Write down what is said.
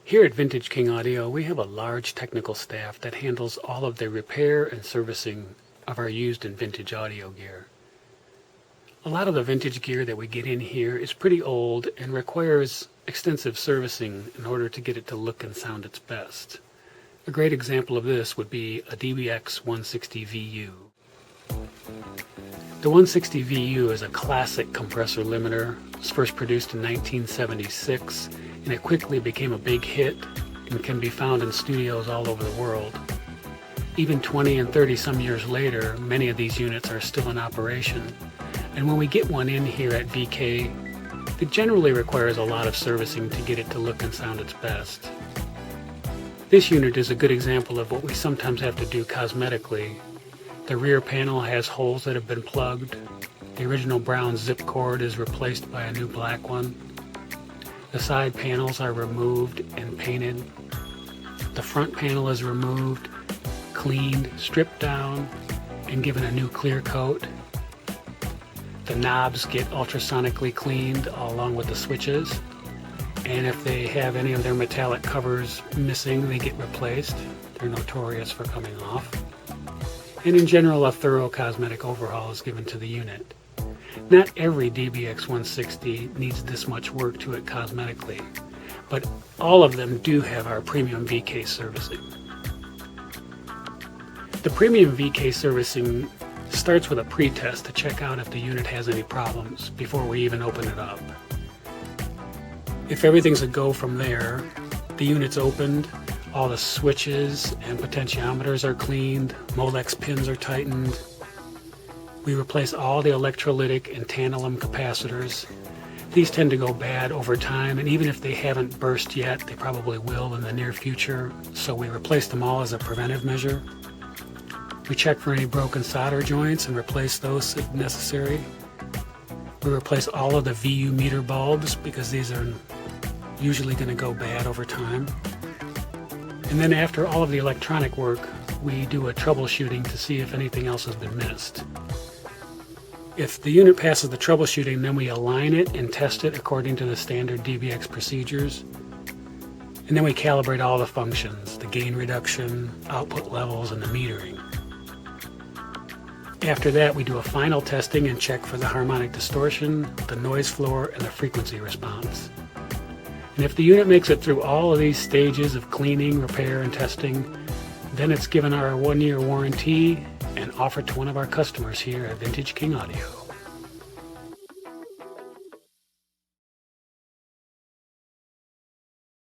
Here at Vintage King Audio, we have a large technical staff that handles all of the repair and servicing of our used and vintage audio gear. A lot of the vintage gear that we get in here is pretty old and requires extensive servicing in order to get it to look and sound its best. A great example of this would be a DBX 160 VU. The 160 VU is a classic compressor limiter. It was first produced in 1976, and it quickly became a big hit and can be found in studios all over the world. Even 20 and 30 some years later, many of these units are still in operation. And when we get one in here at VK, it generally requires a lot of servicing to get it to look and sound its best. This unit is a good example of what we sometimes have to do cosmetically. The rear panel has holes that have been plugged. The original brown zip cord is replaced by a new black one. The side panels are removed and painted. The front panel is removed, cleaned, stripped down, and given a new clear coat. The knobs get ultrasonically cleaned along with the switches. And if they have any of their metallic covers missing, they get replaced. They're notorious for coming off. And in general, a thorough cosmetic overhaul is given to the unit. Not every DBX 160 needs this much work to it cosmetically, but all of them do have our premium VK servicing. The premium VK servicing starts with a pre-test to check out if the unit has any problems before we even open it up. If everything's a go from there, the unit's opened, all the switches and potentiometers are cleaned, Molex pins are tightened. We replace all the electrolytic and tantalum capacitors. These tend to go bad over time, and even if they haven't burst yet, they probably will in the near future, so we replace them all as a preventive measure. We check for any broken solder joints and replace those if necessary. We replace all of the VU meter bulbs because these are usually going to go bad over time. And then after all of the electronic work, we do a troubleshooting to see if anything else has been missed. If the unit passes the troubleshooting, then we align it and test it according to the standard DBX procedures. And then we calibrate all the functions, the gain reduction, output levels, and the metering. After that, we do a final testing and check for the harmonic distortion, the noise floor, and the frequency response. And if the unit makes it through all of these stages of cleaning, repair, and testing, then it's given our 1-year warranty and offered to one of our customers here at Vintage King Audio.